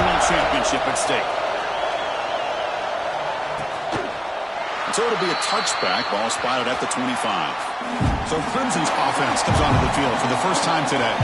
national championship at stake. So it'll be a touchback. Ball spotted at the 25. So Clemson's offense comes onto the field for the first time today.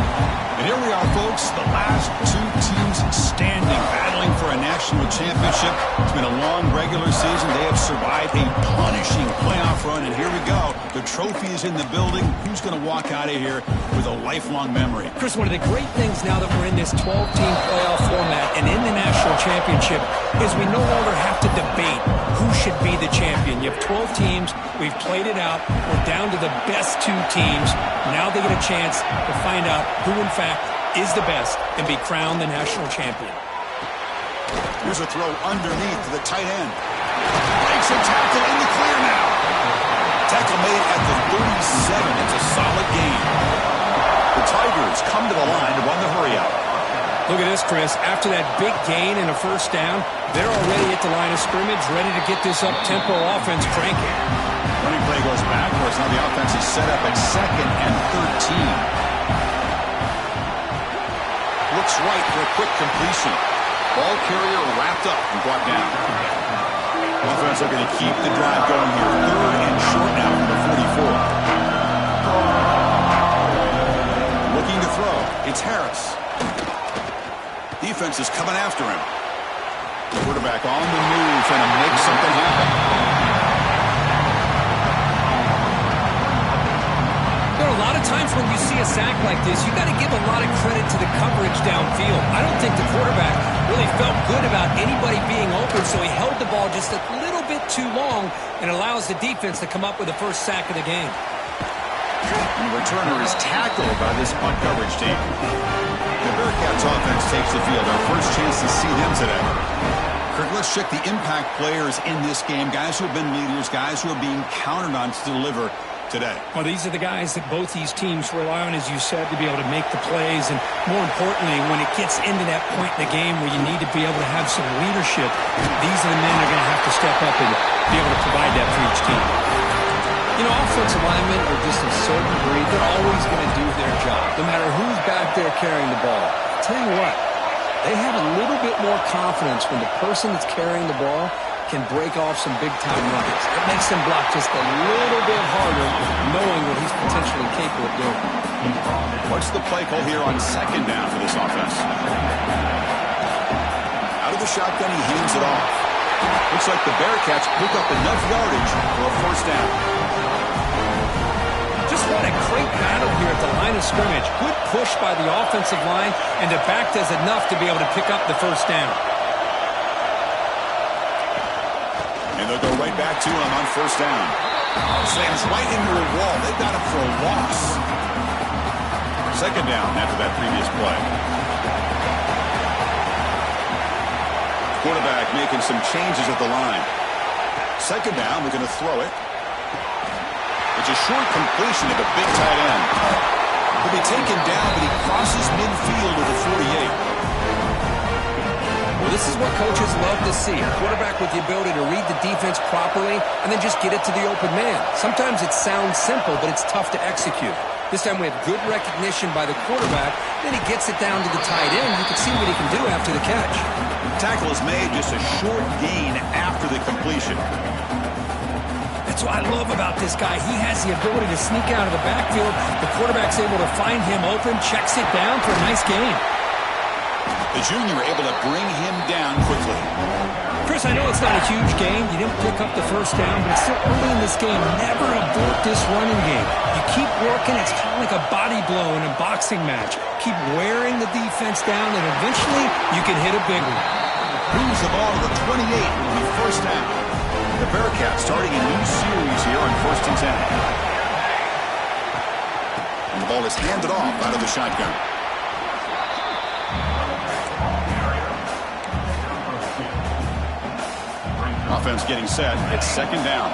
And here we are, folks, the last two teams standing, battling for a national championship. It's been a long regular season. They have survived a punishing playoff run, and here we go. The trophy is in the building. Who's going to walk out of here with a lifelong memory? Chris, one of the great things now that we're in this 12-team playoff format and in the national championship is we no longer have to debate who should be the champion. You have 12 teams. We've played it out. We're down to the best two teams. Now they get a chance to find out who, in fact, is the best and be crowned the national champion. Here's a throw underneath to the tight end. Breaks a tackle in the clear now. Tackle made at the 37. It's a solid gain. The Tigers come to the line to run the hurry out. Look at this, Chris. After that big gain and a first down, they're already at the line of scrimmage, ready to get this up-tempo offense cranking. Running play goes backwards. Now the offense is set up at 2nd and 13. Looks right for a quick completion. Ball carrier wrapped up and brought down. Offense looking to keep the drive going here. 3rd and short now from the 44. Looking to throw. It's Harris. Defense is coming after him. Quarterback on the move, trying to make something happen. There are a lot of times when you see a sack like this, you got to give a lot of credit to the coverage downfield. I don't think the quarterback really felt good about anybody being open, so he held the ball just a little bit too long and allows the defense to come up with the first sack of the game. And the returner is tackled by this punt coverage team. The Bearcats offense takes the field. Our first chance to see them today. Kirk, let's check the impact players in this game. Guys who have been leaders, guys who are being counted on to deliver today. Well, these are the guys that both these teams rely on, as you said, to be able to make the plays. And more importantly, when it gets into that point in the game where you need to be able to have some leadership, these are the men that are going to have to step up and be able to provide that for each team. You know, offensive linemen are just a certain breed. They're always going to do their job, no matter who's back there carrying the ball. I'll tell you what, they have a little bit more confidence when the person that's carrying the ball can break off some big-time runs. It makes them block just a little bit harder, knowing what he's potentially capable of doing. What's the play call here on 2nd down for this offense? Out of the shotgun, he hands it off. Looks like the Bearcats pick up enough yardage for a first down. Just what a great battle here at the line of scrimmage. Good push by the offensive line, and the back does enough to be able to pick up the first down. And they'll go right back to him on first down. Slams right into a wall. They got him for a loss. 2nd down after that previous play. Quarterback making some changes at the line. 2nd down, we're going to throw it. It's a short completion to the big tight end. He'll be taken down, but he crosses midfield to the 48. Well, this is what coaches love to see. A quarterback with the ability to read the defense properly and then just get it to the open man. Sometimes it sounds simple, but it's tough to execute. This time we have good recognition by the quarterback. Then he gets it down to the tight end. You can see what he can do after the catch. Tackle is made, just a short gain after the completion. That's what I love about this guy. He has the ability to sneak out of the backfield. The quarterback's able to find him open, checks it down for a nice gain. The junior able to bring him down quickly. Chris, I know it's not a huge gain. You didn't pick up the first down, but it's still early in this game. Never abort this running game. You keep working. It's kind of like a body blow in a boxing match. Keep wearing the defense down, and eventually you can hit a big one. Moves the ball to the 28. Will be first down. The Bearcats starting a new series here on 1st and 10. And the ball is handed off out of the shotgun. Offense getting set. It's 2nd down.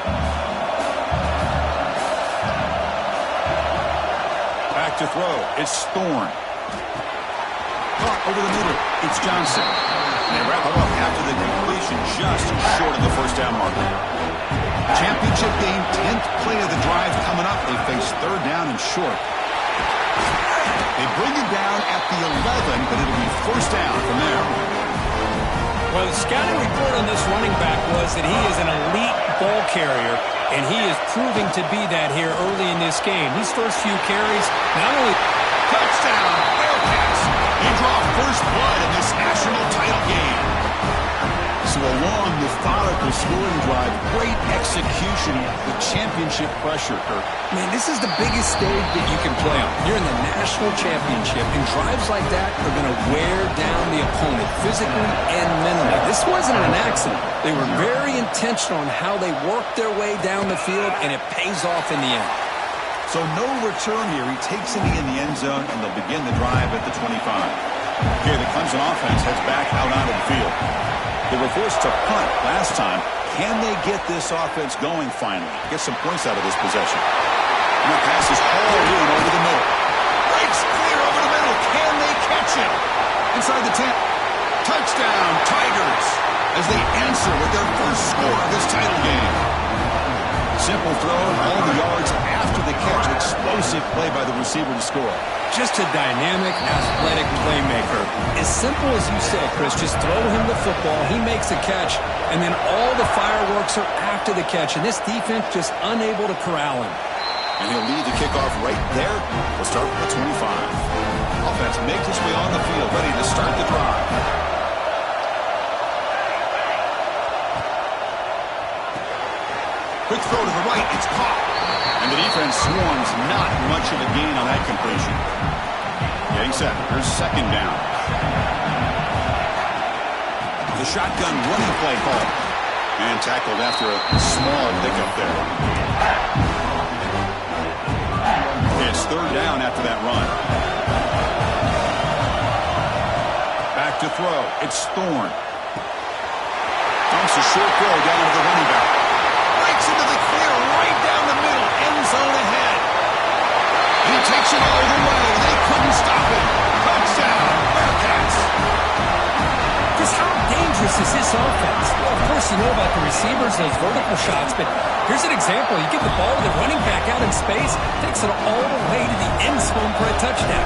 Back to throw. It's Thorne. Caught over the middle. It's Johnson. And they wrap him up after the completion, just short of the first down marker. Championship game, 10th play of the drive coming up. They face 3rd down and short. They bring it down at the 11, but it'll be first down from there. Well, the scouting report on this running back was that he is an elite ball carrier, and he is proving to be that here early in this game. These first few carries, not only... Touchdown, Bearcats. They draw first blood in this national title game. So a long, methodical scoring drive, great execution with championship pressure, Kirk. Man, this is the biggest stage that you can play on. You're in the national championship, and drives like that are going to wear down the opponent physically and mentally. This wasn't an accident. They were very intentional on how they worked their way down the field, and it pays off in the end. So no return here. He takes it in the end zone, and they'll begin the drive at the 25. Okay, the Clemson offense heads back out onto the field. They were forced to punt last time. Can they get this offense going finally? Get some points out of this possession. And the pass is hauled in over the middle. Breaks clear over the middle. Can they catch it? Inside the 10. Touchdown, Tigers, as they answer with their first score of this title game. Simple throw, all the yards after the catch. Explosive play by the receiver to score. Just a dynamic, athletic playmaker. As simple as you said, Chris, just throw him the football, he makes the catch, and then all the fireworks are after the catch, and this defense just unable to corral him. And he'll lead the kickoff right there. We'll start with the 25. Offense makes its way on the field, ready to start the drive. Quick throw to the right, it's caught. And the defense swarms, not much of a gain on that completion. Getting set, here's second down. The shotgun running play call. And tackled after a small pickup there. It's third down after that run. Back to throw, it's Thorne. Dumps a short throw down to the running back. Breaks into the clear right down the middle. End zone ahead. He takes it all the way. They couldn't stop him. Touchdown, Bearcats. Just how dangerous is this offense? Well, of course, you know about the receivers, those vertical shots, but here's an example. You get the ball to the running back out in space, takes it all the way to the end zone for a touchdown.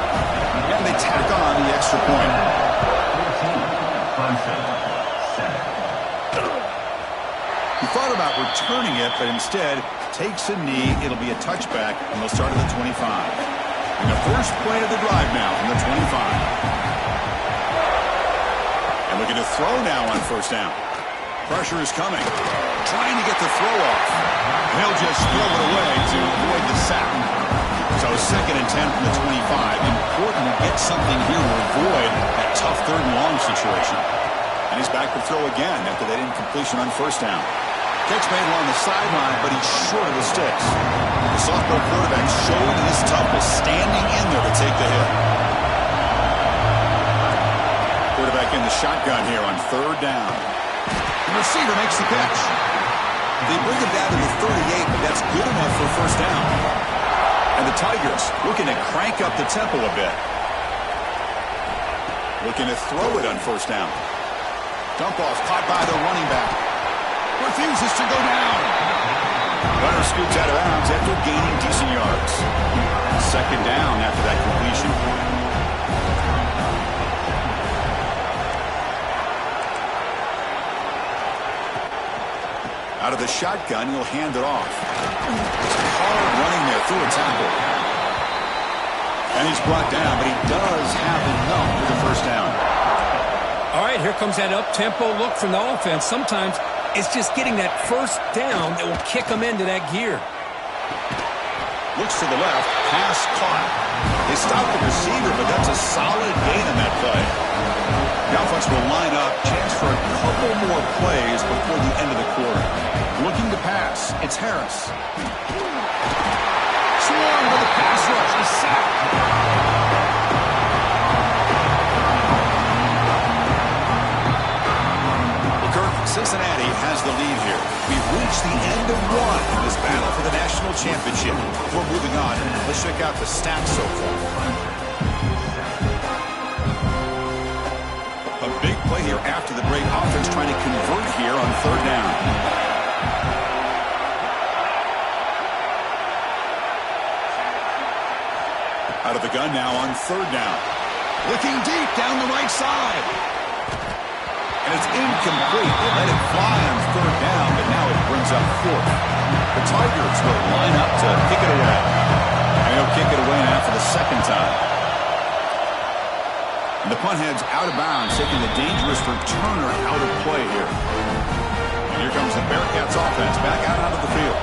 And they tack on the extra point. He thought about returning it, but instead takes a knee. It'll be a touchback, and they'll start at the 25. And the first play of the drive now from the 25. And looking to throw now on first down. Pressure is coming. Trying to get the throw off. And he'll just throw it away to avoid the sack. So second and 10 from the 25. Important to get something here to avoid that tough third and long situation. And he's back to throw again after that incompletion on first down. Catch made along the sideline, but he's short of the sticks. The sophomore quarterback showing his toughness, standing in there to take the hit. Quarterback in the shotgun here on third down. The receiver makes the catch. They bring him down to the 38, but that's good enough for first down. And the Tigers looking to crank up the tempo a bit. Looking to throw it on first down. Dump off caught by the running back. Refuses to go down. Runner scoots out of bounds after gaining decent yards. Second down after that completion. Out of the shotgun, he'll hand it off. Hard running there through a tackle. And he's brought down, but he does have enough for the first down. All right, here comes that up-tempo look from the offense. Sometimes it's just getting that first down that will kick them into that gear. Looks to the left, pass caught. They stop the receiver, but that's a solid gain in that play. The offense will line up, chance for a couple more plays before the end of the quarter. Looking to pass, it's Harris. Swarmed with the pass rush, a sack. Cincinnati has the lead here. We've reached the end of one in this battle for the national championship. Before moving on, let's check out the stats so far. A big play here after the break. Offense trying to convert here on third down. Out of the gun now on third down. Looking deep down the right side. And it's incomplete. They let it fly on third down, but now it brings up fourth. The Tigers will line up to kick it away. And he'll kick it away now for the second time. And the punt heads out of bounds, taking the dangerous returner out of play here. And here comes the Bearcats offense back out onto the field.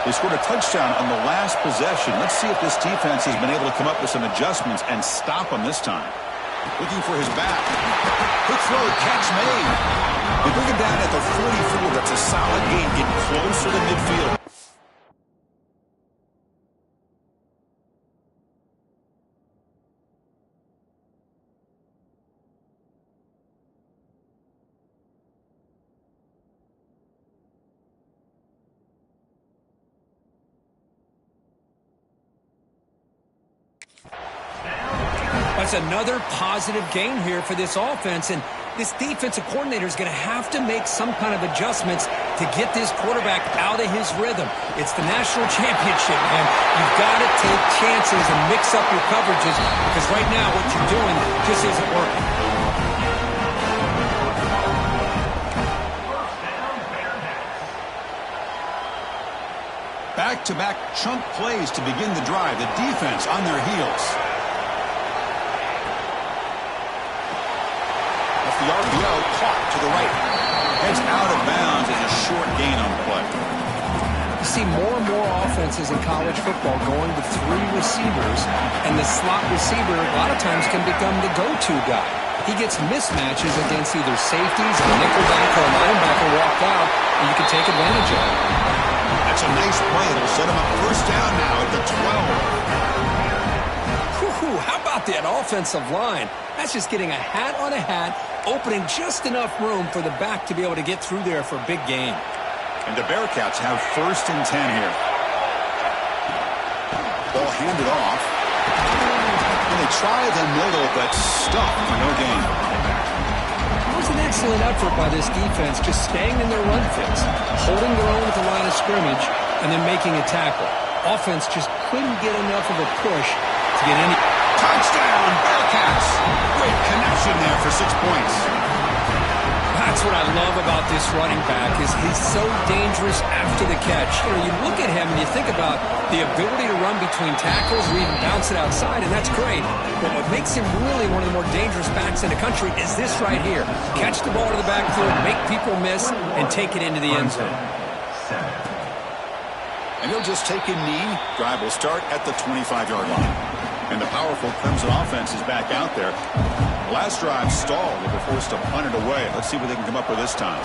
They scored a touchdown on the last possession. Let's see if this defense has been able to come up with some adjustments and stop them this time. Looking for his back. Quick throw, catch made. They bring it down at the 44. That's a solid gain, getting closer to midfield. That's another positive gain here for this offense, and this defensive coordinator is going to have to make some kind of adjustments to get this quarterback out of his rhythm. It's the national championship, man. You've got to take chances and mix up your coverages because right now what you're doing just isn't working. Back-to-back chunk plays to begin the drive. The defense on their heels. The RPO caught to the right. Heads out of bounds as a short gain on play. You see more and more offenses in college football going to three receivers, and the slot receiver a lot of times can become the go-to guy. He gets mismatches against either safeties, a nickelback, or a linebacker walk out, and you can take advantage of it. That's a nice play. It'll set him up first down now at the 12. How about that offensive line? That's just getting a hat on a hat, opening just enough room for the back to be able to get through there for a big gain. And the Bearcats have 1st and 10 here. Ball handed off. And they try the middle, but stuffed for no gain. It was an excellent effort by this defense, just staying in their run fits, holding their own at the line of scrimmage, and then making a tackle. Offense just couldn't get enough of a push to get any. Touchdown, Bearcats! Great connection there for 6 points. That's what I love about this running back is he's so dangerous after the catch. You know, you look at him and you think about the ability to run between tackles or even bounce it outside, and that's great. But what makes him really one of the more dangerous backs in the country is this right here. Catch the ball to the backfield, make people miss, and take it into the end zone. And he'll just take a knee. Drive will start at the 25-yard line. And the powerful Clemson offense is back out there. Last drive stalled. They were forced to punt it away. Let's see what they can come up with this time.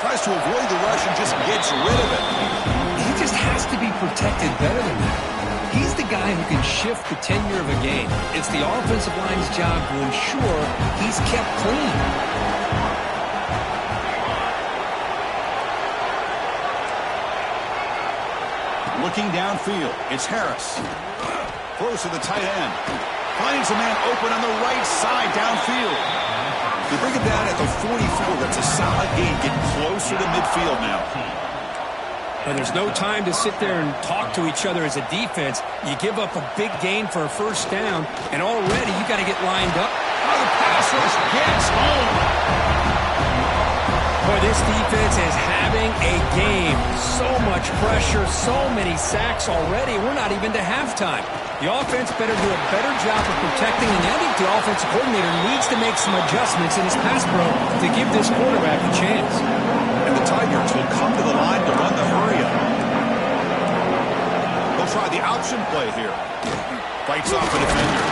Tries to avoid the rush and just gets rid of it. He just has to be protected better than that. He's the guy who can shift the tenure of a game. It's the offensive line's job to ensure he's kept clean. Looking downfield, it's Harris. Throws to the tight end. Finds a man open on the right side downfield. They bring it down at the 44. That's a solid gain. Getting closer to midfield now. And there's no time to sit there and talk to each other as a defense. You give up a big gain for a first down, and already you got to get lined up. Oh, the pass rush gets home. Boy, this defense is having a game. So much pressure, so many sacks already. We're not even to halftime. The offense better do a better job of protecting, and I think the offensive coordinator needs to make some adjustments in his pass pro to give this quarterback a chance. And the Tigers will come to the line to run the hurry-up. They'll try the option play here. Fights off a defender.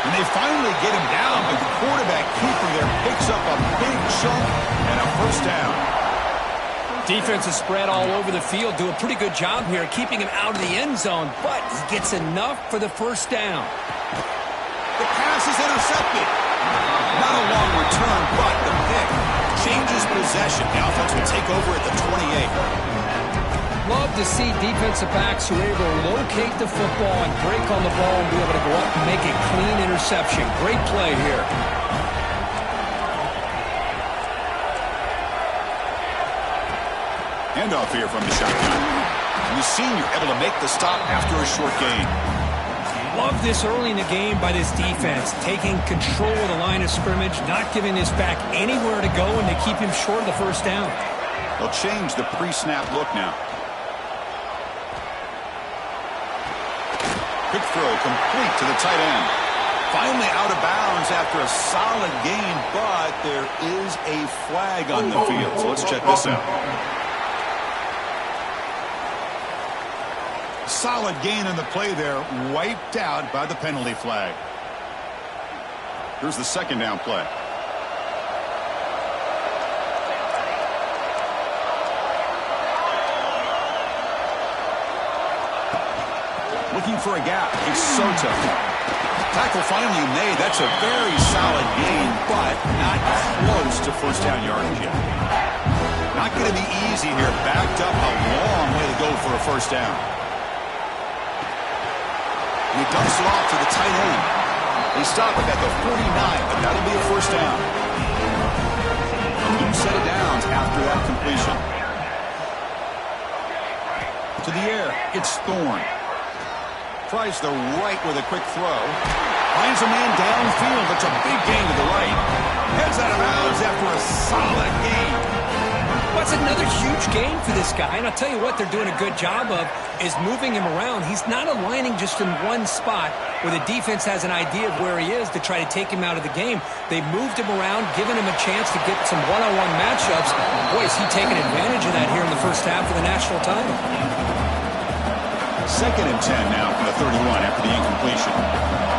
And they finally get him down, but the quarterback keeper there picks up a big chunk and a first down. Defense is spread all over the field. Do a pretty good job here keeping him out of the end zone, but he gets enough for the first down. The pass is intercepted. Not a long return, but the pick changes possession. The offense will take over at the 28. Love to see defensive backs who are able to locate the football and break on the ball and be able to go up and make a clean interception. Great play here. Handoff here from the shotgun. And the senior able to make the stop after a short gain. love this early in the game by this defense, taking control of the line of scrimmage, not giving this back anywhere to go, and to keep him short of the first down. They'll change the pre-snap look now. Quick throw complete to the tight end. Finally out of bounds after a solid gain, but there is a flag on the field. So let's check this out. Solid gain in the play there, wiped out by the penalty flag. Here's the second down play. Looking for a gap. It's Soto. Tackle finally made. That's a very solid gain, but not close to first down yardage yet. Not going to be easy here. Backed up, a long way to go for a first down. He dumps it off to the tight end. They stop it at the 49, but that'll be a first down. A new set of downs after that completion. To the air, it's Thorne. Tries the right with a quick throw. Finds a man downfield. That's a big gain to the right. Heads out of bounds after a solid gain. What's another huge gain for this guy? And I'll tell you what they're doing a good job of is moving him around. He's not aligning just in one spot where the defense has an idea of where he is to try to take him out of the game. They've moved him around, given him a chance to get some one-on-one matchups. Boy, is he taking advantage of that here in the first half of the national title. Second and 10 now from the 31 after the incompletion.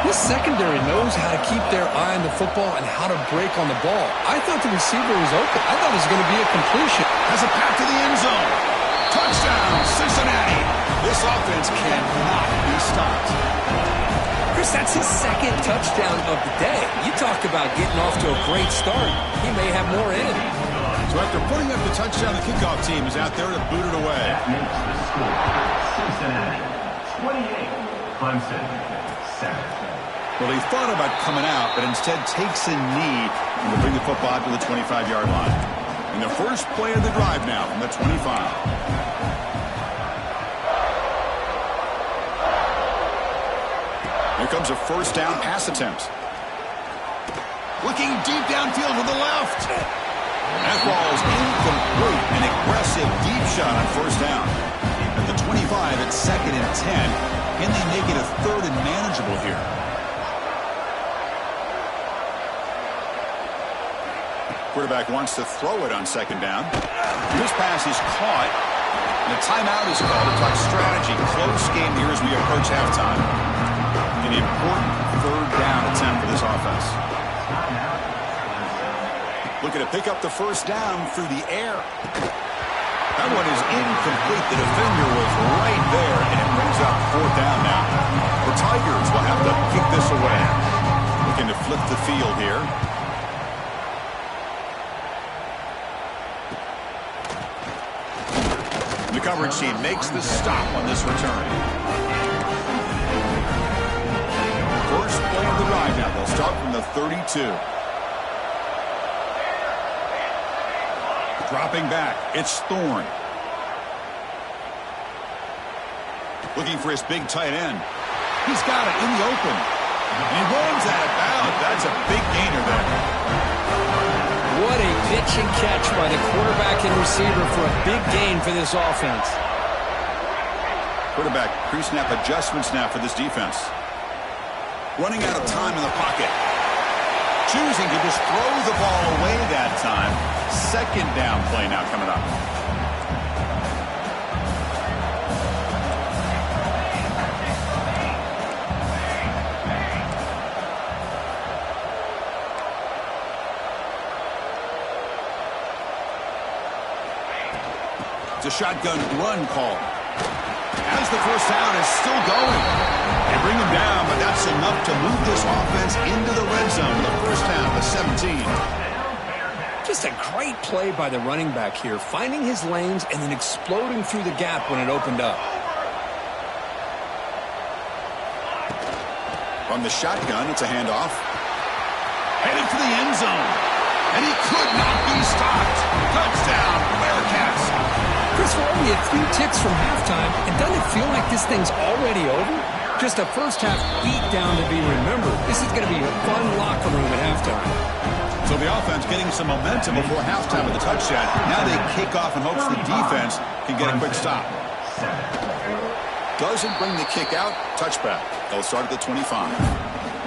This secondary knows how to keep their eye on the football and how to break on the ball. I thought the receiver was open. I thought it was going to be a completion. Has a pass to the end zone. Touchdown, Cincinnati. This offense cannot be stopped. Chris, that's his second touchdown of the day. You talk about getting off to a great start. He may have more in. So after putting up the touchdown, the kickoff team is out there to boot it away. That makes the score Cincinnati 28, Clemson 7. Well, he thought about coming out, but instead takes a knee and will bring the football out to the 25-yard line. And the first play of the drive now from the 25. Here comes a first down pass attempt. Looking deep downfield to the left. That ball's incomplete. An aggressive deep shot on first down. At the 25, it's second and 10. Can they make it a third and manageable here? Quarterback wants to throw it on second down. This pass is caught. And a timeout is called to talk strategy. Close game here as we approach halftime. An important third down attempt for this offense. Looking to pick up the first down through the air. That one is incomplete. The defender was right there, and it brings up fourth down now. The Tigers will have to kick this away. Looking to flip the field here. The coverage team makes the stop on this return. First play of the drive now. They'll start from the 32. Dropping back, it's Thorne. Looking for his big tight end. He's got it in the open. And he runs out of bounds. That's a big gainer there. What a pitch and catch by the quarterback and receiver for a big gain for this offense. Quarterback pre-snap adjustments now for this defense. Running out of time in the pocket. Choosing to just throw the ball away that time. Second down play now coming up. It's a shotgun run call. As the first down is still going. They bring him down, but that's enough to move this offense into the red zone. The first down, the 17. Just a great play by the running back here, finding his lanes and then exploding through the gap when it opened up. From the shotgun, it's a handoff. Headed for the end zone. And he could not be stopped. Touchdown, Bearcats. Chris, we're only a few ticks from halftime, and doesn't it feel like this thing's already over? Just a first-half beatdown to be remembered. This is going to be a fun locker room at halftime. So the offense getting some momentum before halftime with the touchdown. Now they kick off in hopes the defense can get a quick stop. Doesn't bring the kick out. Touchback. They'll start at the 25.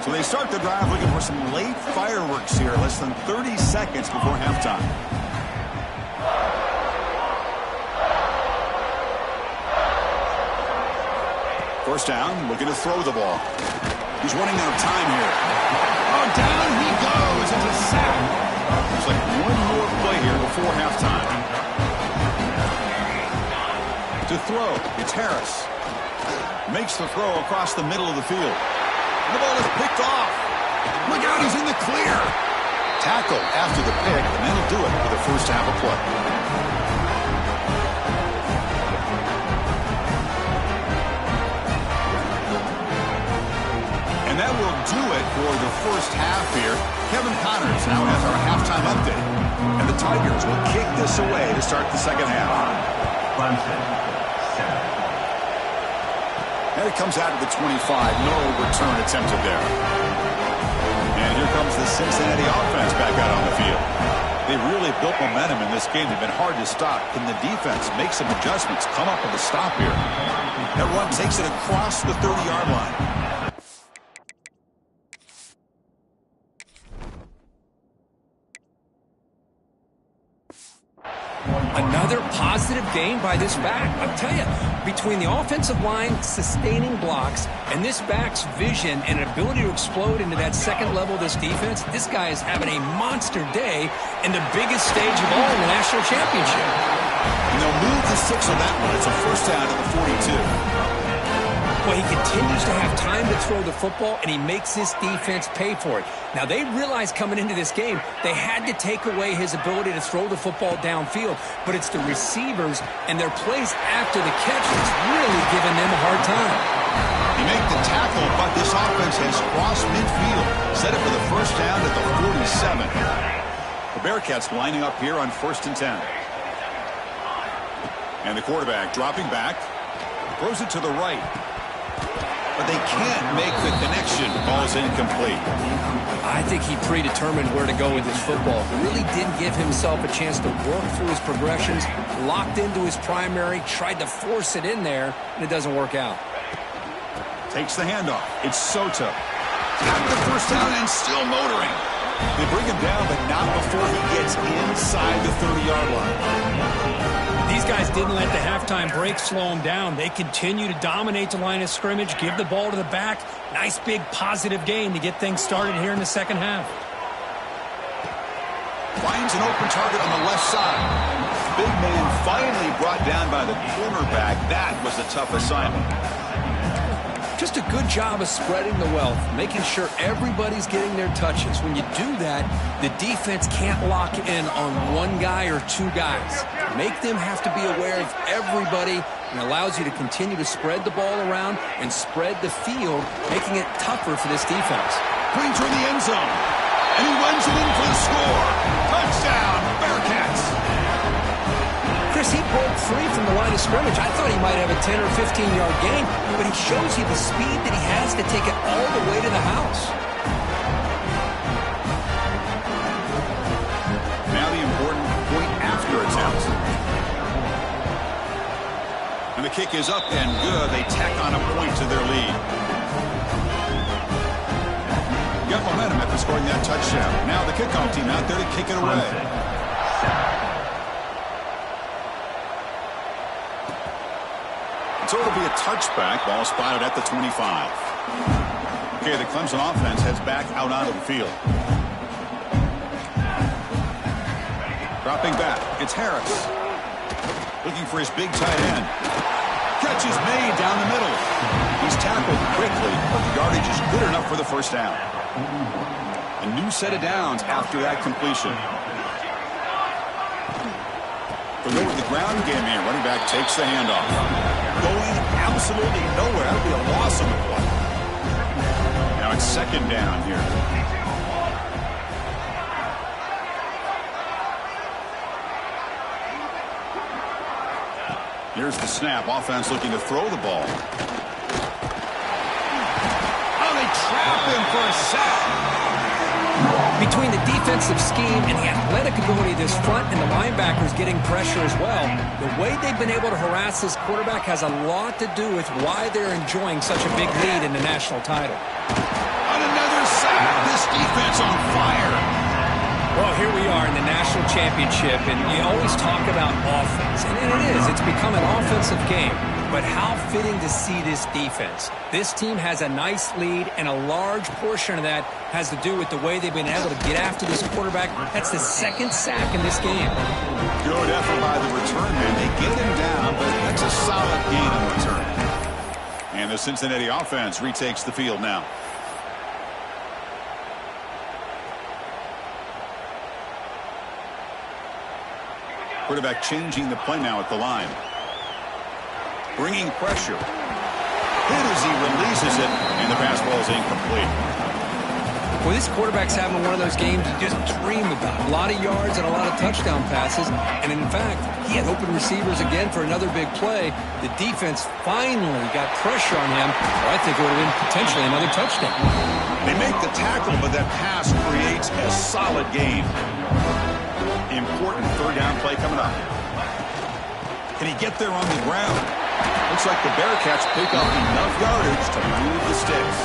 So they start the drive looking for some late fireworks here. Less than 30 seconds before halftime. First down, looking to throw the ball. He's running out of time here. Oh, down he goes. It's a sack. There's like one more play here before halftime. To throw, it's Harris. Makes the throw across the middle of the field. The ball is picked off. Look out, he's in the clear. Tackle after the pick, and that'll do it for the first half of play. And that will do it for the first half here. Kevin Connors now has our halftime update. And the Tigers will kick this away to start the second half. Clemson, 7. And it comes out of the 25. No return attempted there. And here comes the Cincinnati offense back out on the field. They really built momentum in this game. They've been hard to stop. Can the defense make some adjustments, come up with a stop here? That run takes it across the 30-yard line. Another positive game by this back. I'll tell you, between the offensive line sustaining blocks and this back's vision and ability to explode into that second level of this defense, this guy is having a monster day in the biggest stage of all in the national championship. And they'll move the 6 on that one. It's a first down at the 42. Well, he continues to have time to throw the football, and he makes this defense pay for it. Now, they realized coming into this game they had to take away his ability to throw the football downfield, but it's the receivers and their plays after the catch that's really giving them a hard time. He made the tackle, but this offense has crossed midfield. Set it for the first down at the 47. The Bearcats lining up here on 1st and 10. And the quarterback dropping back. Throws it to the right. But they can't make the connection. Ball's incomplete. I think he predetermined where to go with his football. Really didn't give himself a chance to work through his progressions. Locked into his primary, tried to force it in there, and it doesn't work out. Takes the handoff. It's Soto. Got the first down and still motoring. They bring him down, but not before he gets inside the 30-yard line. These guys didn't let the halftime break slow them down. They continue to dominate the line of scrimmage, give the ball to the back. Nice big positive gain to get things started here in the second half. Finds an open target on the left side. Big man finally brought down by the cornerback. That was a tough assignment. Just a good job of spreading the wealth, making sure everybody's getting their touches. When you do that, the defense can't lock in on one guy or two guys. Make them have to be aware of everybody, and allows you to continue to spread the ball around and spread the field, making it tougher for this defense. Brings her in the end zone, and he runs it in for the score. Touchdown, Bearcats. Chris, he broke free from the line of scrimmage. I thought he might have a 10 or 15-yard gain, but he shows you the speed that he has to take it all the way to the house. Now the important point after attempt. And the kick is up and good. They tack on a point to their lead. Got momentum after scoring that touchdown. Now the kickoff team out there to kick it away. So it'll be a touchback. Ball spotted at the 25. Okay, the Clemson offense heads back out onto the field. Dropping back. It's Harris. Looking for his big tight end. Catch is made down the middle. He's tackled quickly, but the yardage is good enough for the first down. A new set of downs after that completion. From over the ground game here, running back takes the handoff. Going absolutely nowhere. That would be a loss on the play. Now it's second down here. Here's the snap. Offense looking to throw the ball. trap him for a sack. Between the defensive scheme and the athletic ability of this front and the linebackers getting pressure as well, the way they've been able to harass this quarterback has a lot to do with why they're enjoying such a big lead in the national title. On another sack, this defense on fire. Well, here we are in the national championship, and you always talk about offense, and it is. It's become an offensive game. But how fitting to see this defense. This team has a nice lead, and a large portion of that has to do with the way they've been able to get after this quarterback. That's the second sack in this game. Good effort by the return man. They get him down, but that's a solid gain in return. And the Cincinnati offense retakes the field now. Quarterback changing the play now at the line. Bringing pressure. Hit as he releases it, and the pass ball is incomplete. Well, this quarterback's having one of those games you just dream about. A lot of yards and a lot of touchdown passes. And in fact, he had open receivers again for another big play. The defense finally got pressure on him. Or I think it would have been potentially another touchdown. They make the tackle, but that pass creates a solid gain. Important third down play coming up. Can he get there on the ground? Looks like the Bearcats pick up enough yardage to move the sticks.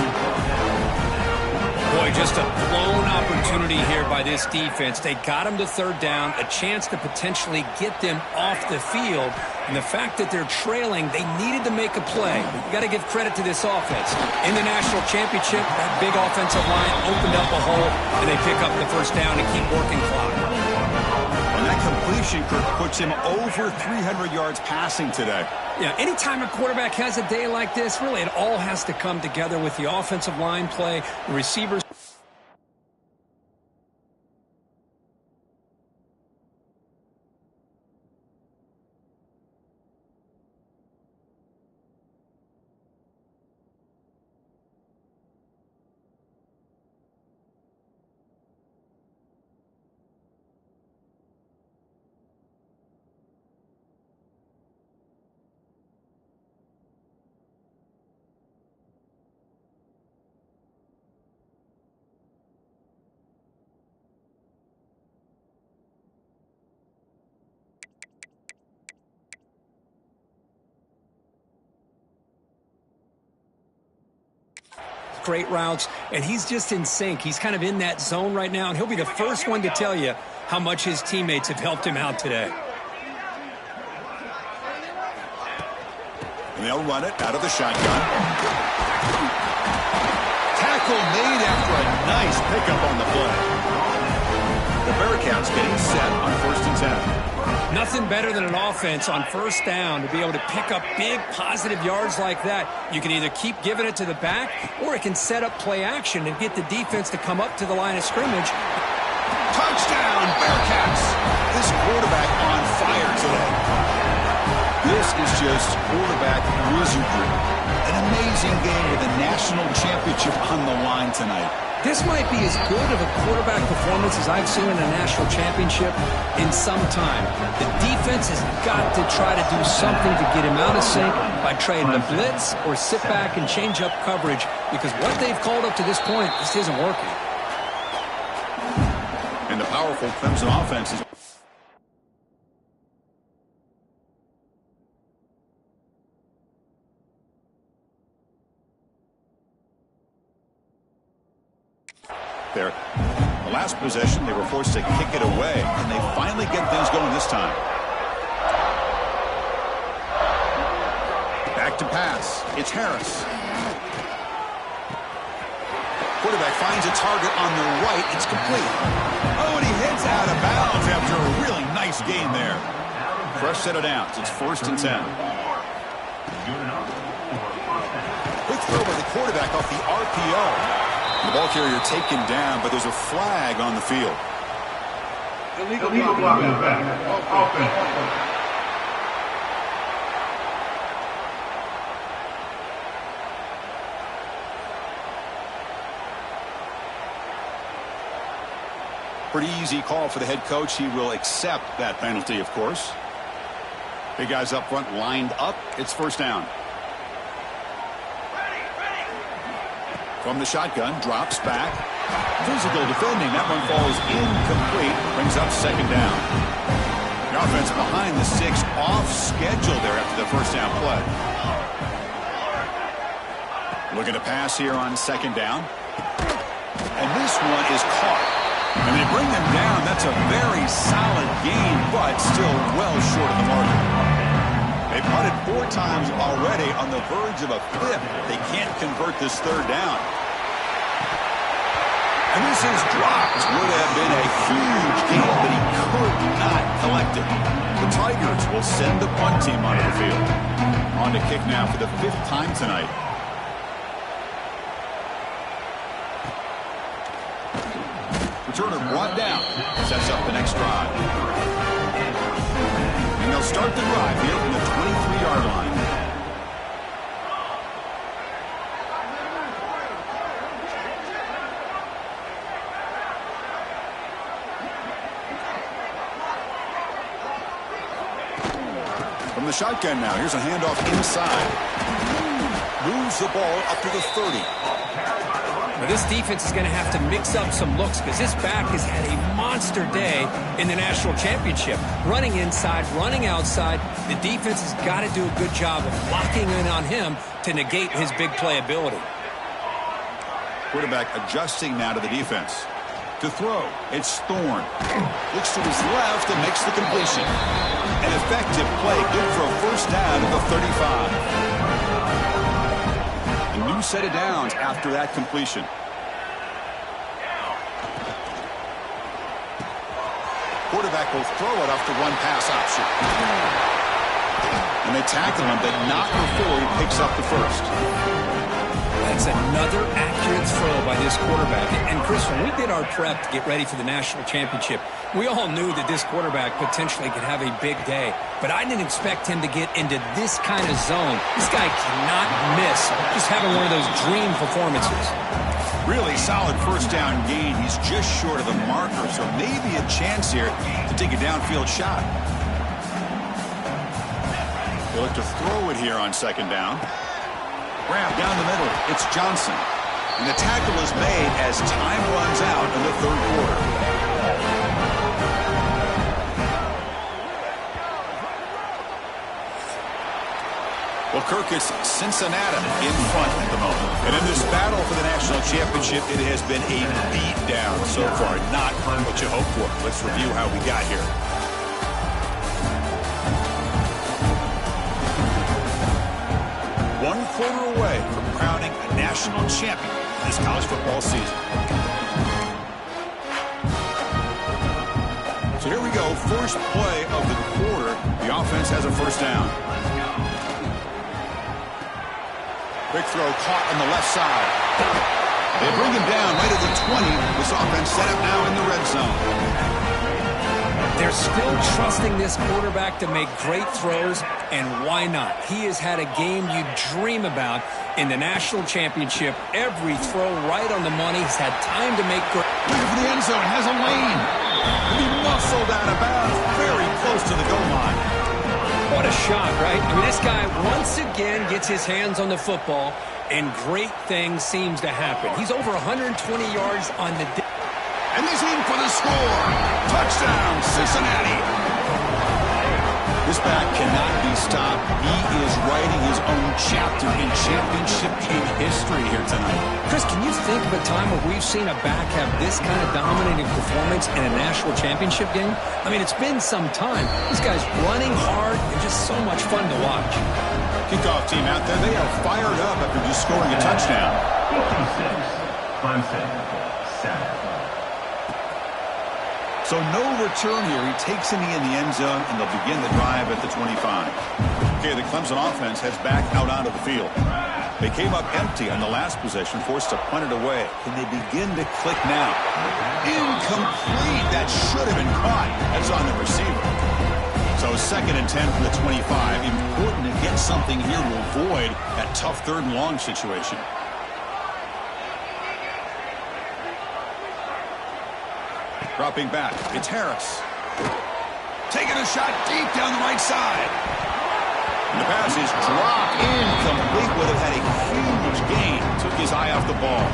Boy, just a blown opportunity here by this defense. They got him to third down, a chance to potentially get them off the field. And the fact that they're trailing, they needed to make a play. You got to give credit to this offense. In the national championship, that big offensive line opened up a hole, and they pick up the first down and keep working clock. And that completion, Kirk, puts him over 300 yards passing today. Yeah, anytime a quarterback has a day like this, really it all has to come together with the offensive line play, the receivers. Great routes, and he's just in sync. He's kind of in that zone right now, and he'll be the first one to tell you how much his teammates have helped him out today. And they'll run it out of the shotgun. Tackle made after a nice pickup on the play. The Bearcats getting set on 1st and 10. Nothing better than an offense on first down to be able to pick up big positive yards like that. You can either keep giving it to the back, or it can set up play action and get the defense to come up to the line of scrimmage. Touchdown, Bearcats! This quarterback on fire today. This is just quarterback wizardry. An amazing game with a national championship on the line tonight. This might be as good of a quarterback performance as I've seen in a national championship in some time. The defense has got to try to do something to get him out of sync by trying to blitz or sit back and change up coverage, because what they've called up to this point just isn't working. And the powerful Clemson offense is... there. The last possession, they were forced to kick it away, and they finally get things going this time. Back to pass. It's Harris. Quarterback finds a target on the right. It's complete. Oh, and he hits out of bounds after a really nice gain there. Fresh set of downs. It's 1st and 10. Quick throw by the quarterback off the RPO. The ball carrier taken down, but there's a flag on the field. Illegal block in the back. Offense. Pretty easy call for the head coach. He will accept that penalty, of course. Big guys up front lined up. It's 1st down. From the shotgun, drops back. Physical defending. That one falls incomplete. Brings up second down. The offense behind the 6, off schedule there after the first down play. Looking to pass here on second down. And this one is caught. And they bring them down. That's a very solid gain, but still well short of the margin. They punted 4 times already, on the verge of a 5th. They can't convert this third down. And this is dropped. Would have been a huge gain, but he could not collect it. The Tigers will send the punt team onto the field. On to kick now for the 5th time tonight. Returner brought down. Sets up the next drive. And they'll start the drive here from the 23-yard line. From the shotgun now. Here's a handoff inside. Moves the ball up to the 30. Now this defense is going to have to mix up some looks because this back has had a monster day in the national championship. Running inside, running outside. The defense has got to do a good job of locking in on him to negate his big play ability. Quarterback adjusting now to the defense. To throw, it's Thorne. Looks to his left and makes the completion. An effective play, good for a first down at the 35. A new set of downs after that completion. Quarterback will throw it off the one-pass option. And they tackle him, but not before he picks up the first. That's another accurate throw by this quarterback. And Chris, when we did our prep to get ready for the national championship, we all knew that this quarterback potentially could have a big day. But I didn't expect him to get into this kind of zone. This guy cannot miss. Just having one of those dream performances. Really solid first down gain. He's just short of the marker, so maybe a chance here to take a downfield shot. They look to throw it here on second down. Grab down the middle. It's Johnson. And the tackle is made as time runs out in the third quarter. Well, Kirk, it's Cincinnati in front at the moment. And in this battle for the national championship, it has been a beatdown so far. Not what you hoped for. Let's review how we got here. One quarter away from crowning a national champion this college football season. So here we go. First play of the quarter. The offense has a first down. Quick throw caught on the left side. They bring him down right at the 20. This offense set up now in the red zone. They're still trusting this quarterback to make great throws, and why not? He has had a game you dream about in the national championship. Every throw right on the money. He's had time to make good. Looking for the end zone. Has a lane. He muscled out of bounds very close to the goal line. What a shot, right? I mean, this guy once again gets his hands on the football, and great things seems to happen. He's over 120 yards on the day. And he's in for the score. Touchdown, Cincinnati. This back cannot be stopped. He is writing his own chapter in championship game history here tonight. Chris, can you think of a time where we've seen a back have this kind of dominating performance in a national championship game? I mean, it's been some time. This guy's running hard and just so much fun to watch. Kickoff team out there. They are fired up after just scoring a touchdown. 56, Clemson, 7. So no return here. He takes in the end zone, and they'll begin the drive at the 25. Okay, the Clemson offense heads back out onto the field. They came up empty on the last possession, forced to punt it away. Can they begin to click now? Incomplete. That should have been caught. That's on the receiver. So 2nd and 10 from the 25. Important to get something here to avoid that tough 3rd and long situation. Dropping back, it's Harris. Taking a shot deep down the right side. And the pass is dropped incomplete. Would have had a huge gain. Took his eye off the ball.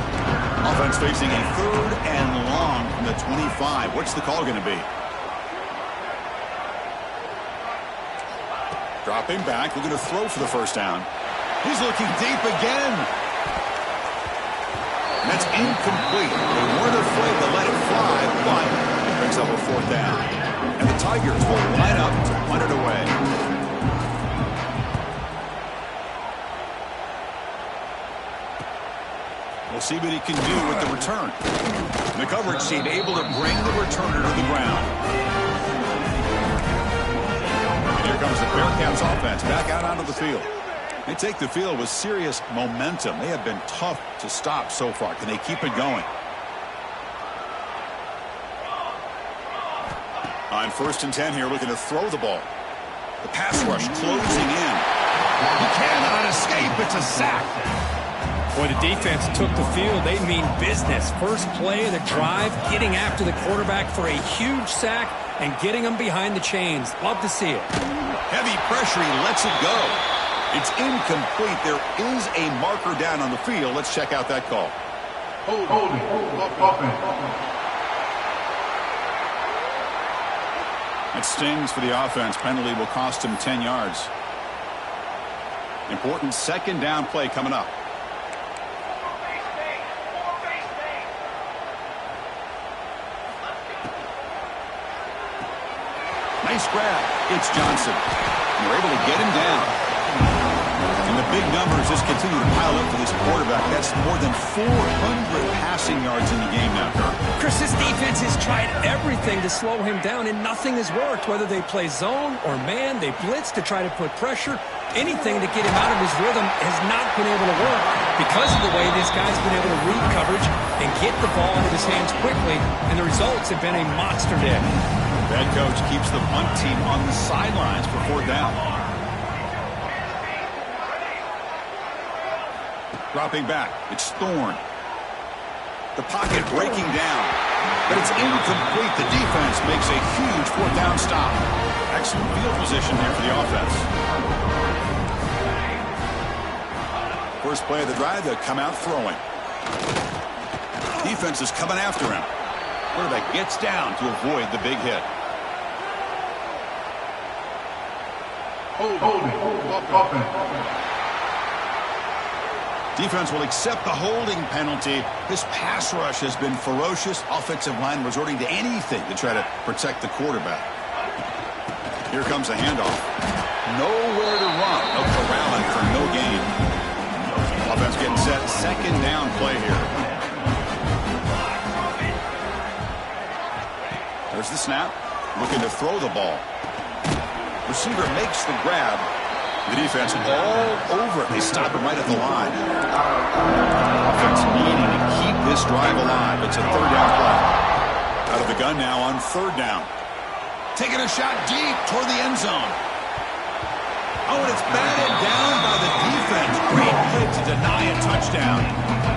Offense facing a 3rd and long from the 25. What's the call going to be? Dropping back, looking to throw for the first down. He's looking deep again. And that's incomplete. They weren't afraid to let it fly, but it brings up a 4th down. And the Tigers will line up to punt it away. We'll see what he can do with the return. And the coverage team able to bring the returner to the ground. And here comes the Bearcats offense back out onto the field. They take the field with serious momentum. They have been tough to stop so far. Can they keep it going? On 1st and 10 here, looking to throw the ball. The pass rush closing in. He cannot escape. It's a sack. Boy, the defense took the field. They mean business. First play of the drive, getting after the quarterback for a huge sack and getting him behind the chains. Love to see it. Heavy pressure. He lets it go. It's incomplete. There is a marker down on the field. Let's check out that call. Holding. Offense. It stings for the offense. Penalty will cost him 10 yards. Important 2nd down play coming up. Nice grab. It's Johnson. And they're able to get him down. And the big numbers just continue to pile up for this quarterback. That's more than 400 passing yards in the game now, Kirk. Chris, this defense has tried everything to slow him down, and nothing has worked. Whether they play zone or man, they blitz to try to put pressure. Anything to get him out of his rhythm has not been able to work because of the way this guy's been able to read coverage and get the ball into his hands quickly, and the results have been a monster day. Head coach keeps the punt team on the sidelines for 4th down. Dropping back. It's Thorne. The pocket breaking down. But it's incomplete. The defense makes a huge 4th down stop. Excellent field position there for the offense. First play of the drive, they'll come out throwing. Defense is coming after him. Quarterback gets down to avoid the big hit. Holding. Offense. Defense will accept the holding penalty. This pass rush has been ferocious. Offensive line resorting to anything to try to protect the quarterback. Here comes a handoff. Nowhere to run. No corralling for no gain. Offense getting set. 2nd down play here. There's the snap. Looking to throw the ball. Receiver makes the grab. The defense all over it. They stop him right at the line. Offense needing to keep this drive alive. It's a 3rd down play. Out of the gun now on 3rd down. Taking a shot deep toward the end zone. Oh, and it's batted down by the defense. Great play to deny a touchdown.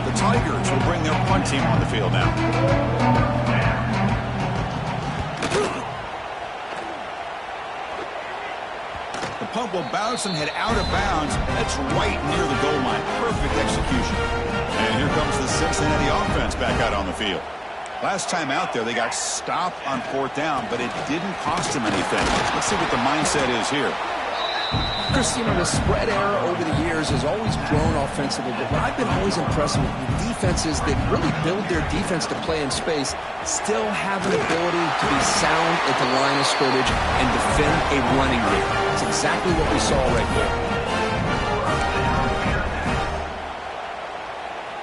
The Tigers will bring their punt team on the field now. Punt will bounce and head out of bounds. That's right near the goal line. Perfect execution. And here comes the Cincinnati offense back out on the field. Last time out there, they got stopped on 4th down, but it didn't cost them anything. Let's see what the mindset is here. Chris, you know, the spread era over the years has always grown offensively, but what I've been always impressed with defenses that really build their defense to play in space still have an ability to be sound at the line of scrimmage and defend a running game. It's exactly what we saw right there.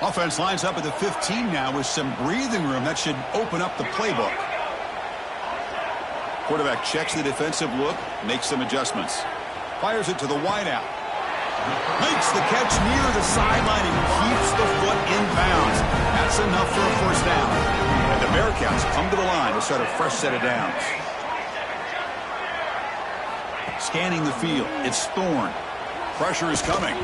Offense lines up at the 15 now with some breathing room. That should open up the playbook. Quarterback checks the defensive look, makes some adjustments. Fires it to the wideout. Makes the catch near the sideline and keeps the foot in bounds. That's enough for a 1st down. And the Bearcats come to the line to start a fresh set of downs. Scanning the field. It's Thorne. Pressure is coming.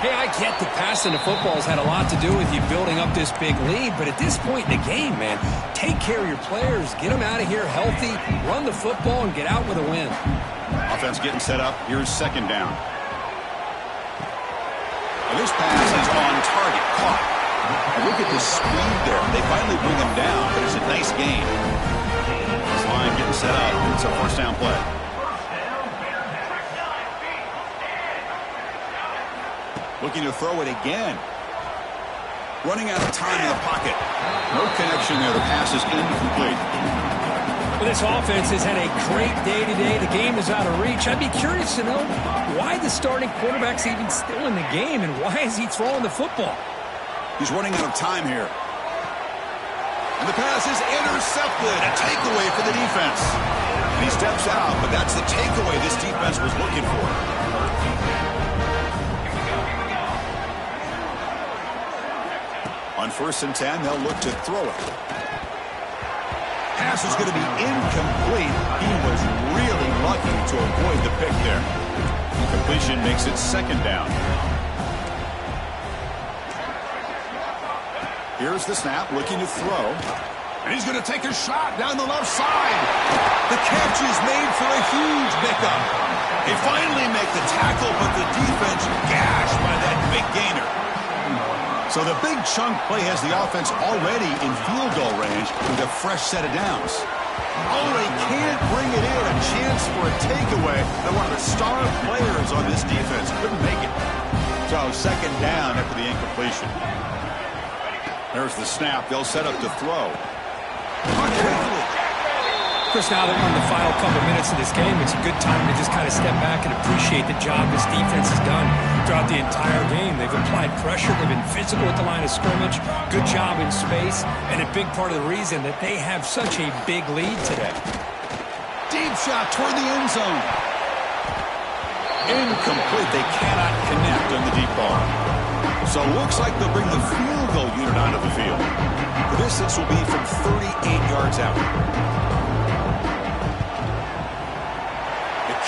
Hey, I get that passing the football has had a lot to do with you building up this big lead, but at this point in the game, man, take care of your players, get them out of here healthy, run the football, and get out with a win. offense getting set up. Here's second down. And this pass is on target. Caught. And look at the speed there. They finally bring him down, but it's a nice gain. This line getting set up. It's a first down play. Looking to throw it again. Running out of time in the pocket. No connection there. The pass is incomplete. Well, this offense has had a great day today. The game is out of reach. I'd be curious to know why the starting quarterback's even still in the game and why is he throwing the football? He's running out of time here. And the pass is intercepted. A takeaway for the defense. And he steps out, but that's the takeaway this defense was looking for. On 1st and 10, they'll look to throw it. Pass is going to be incomplete. He was really lucky to avoid the pick there. Completion makes it second down. Here's the snap, looking to throw. And he's going to take a shot down the left side. The catch is made for a huge pickup. They finally make the tackle, but the defense gashed by that big gainer. So the big chunk play has the offense already in field goal range with a fresh set of downs. Oh, they can't bring it in. A chance for a takeaway. And one of the star players on this defense couldn't make it. So second down after the incompletion. There's the snap. They'll set up to throw. Chris, now that we're in the final couple minutes of this game, it's a good time to just kind of step back and appreciate the job this defense has done throughout the entire game. They've applied pressure. They've been physical at the line of scrimmage. Good job in space. And a big part of the reason that they have such a big lead today. Deep shot toward the end zone. Incomplete. They cannot connect on the deep ball. So it looks like they'll bring the field goal unit onto the field. The distance will be from 38 yards out.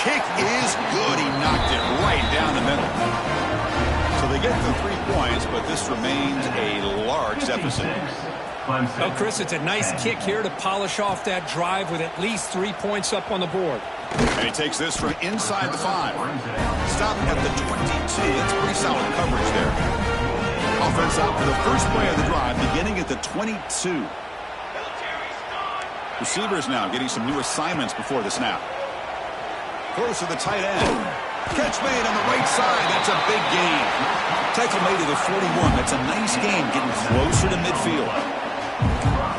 Kick is good. He knocked it right down the middle. So they get the 3 points, but this remains a large deficit. Well, Chris, it's a nice kick here to polish off that drive with at least 3 points up on the board. And he takes this from inside the 5. Stop at the 22. That's pretty solid coverage there. Offense out for the first play of the drive, beginning at the 22. Receivers now getting some new assignments before the snap. Close to the tight end. Catch made on the right side. That's a big gain. Tackle made to the 41. That's a nice gain, getting closer to midfield.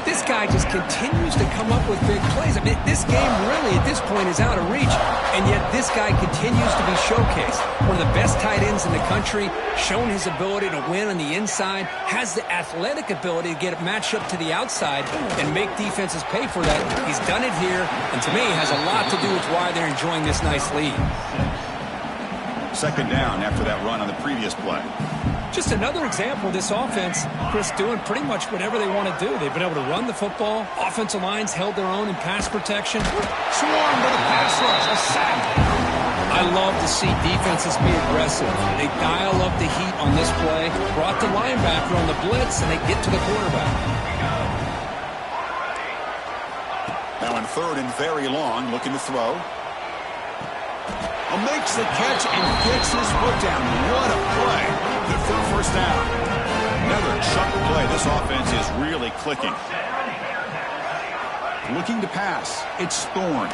This guy just continues to come up with big plays. I mean, this game really, at this point, is out of reach, and yet this guy continues to be showcased. One of the best tight ends in the country, shown his ability to win on the inside, has the athletic ability to get a matchup to the outside and make defenses pay for that. He's done it here, and to me, has a lot to do with why they're enjoying this nice lead. Second down after that run on the previous play. Just another example of this offense, Chris, doing pretty much whatever they want to do. They've been able to run the football. Offensive lines held their own in pass protection. Swarmed with a pass rush. A sack. I love to see defenses be aggressive. They dial up the heat on this play, brought the linebacker on the blitz, and they get to the quarterback. Now in 3rd and very long, looking to throw. Makes the catch and gets his foot down. What a play. Good for a first down. Another chunk play. This offense is really clicking. Looking to pass. It's Thorne.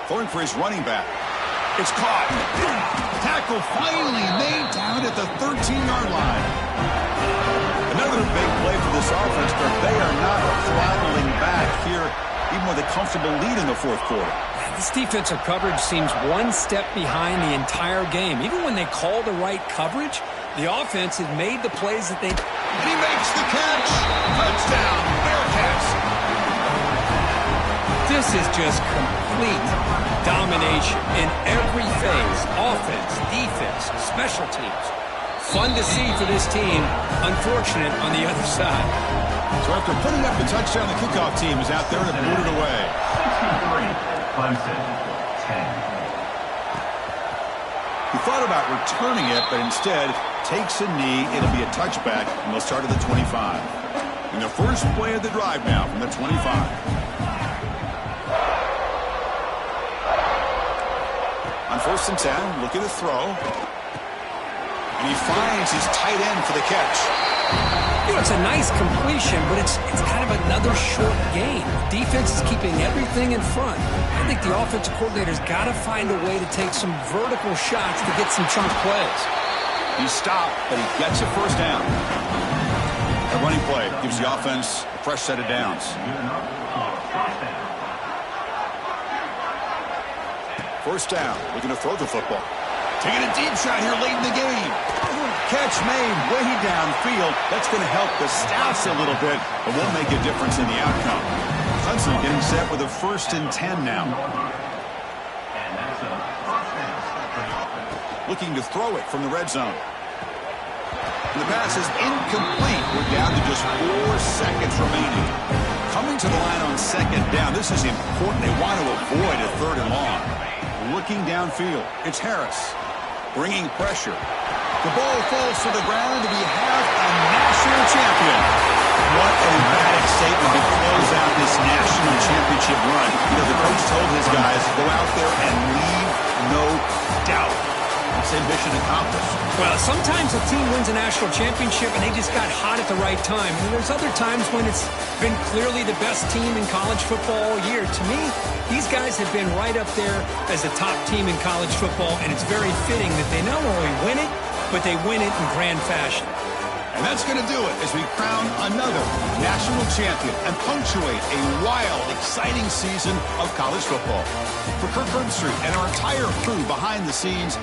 Thorne for his running back. It's caught. Tackle finally made down at the 13-yard line. Another big play for this offense, but they are not throttling back here, even with a comfortable lead in the 4th quarter. This defensive coverage seems one step behind the entire game. Even when they call the right coverage, the offense has made the plays that they... And he makes the catch! Touchdown, Bearcats! This is just complete domination in every phase. Offense, defense, special teams. Fun to see for this team. Unfortunate on the other side. So after putting up the touchdown, the kickoff team is out there to boot it away. 63. Clemson, 10. He thought about returning it, but instead takes a knee. It'll be a touchback, and they'll start at the 25. And the first play of the drive now from the 25. On First and 10, looking to throw. And he finds his tight end for the catch. You know, it's a nice completion, but it's kind of another short game. Defense is keeping everything in front. I think the offensive coordinator's got to find a way to take some vertical shots to get some chunk plays. He stopped, but he gets a first down. A running play gives the offense a fresh set of downs. First down, looking to throw the football. Taking a deep shot here late in the game. Catch made way downfield. That's going to help the Stouts a little bit, but won't make a difference in the outcome. Clemson getting set with a first and 10 now. Looking to throw it from the red zone. And the pass is incomplete. We're down to just 4 seconds remaining. Coming to the line on second down. This is important. They want to avoid a third and long. Looking downfield. It's Harris. Bringing pressure. The ball falls to the ground, and we have a national champion. What an emphatic statement to close out this national championship run. You know, the coach told his guys, go out there and leave no doubt. Say mission accomplished. Well, sometimes a team wins a national championship and they just got hot at the right time. And there's other times when it's been clearly the best team in college football all year. To me, these guys have been right up there as the top team in college football, and it's very fitting that they not only win it, but they win it in grand fashion. And that's going to do it as we crown another national champion and punctuate a wild, exciting season of college football. For Kirk Herbstreit and our entire crew behind the scenes,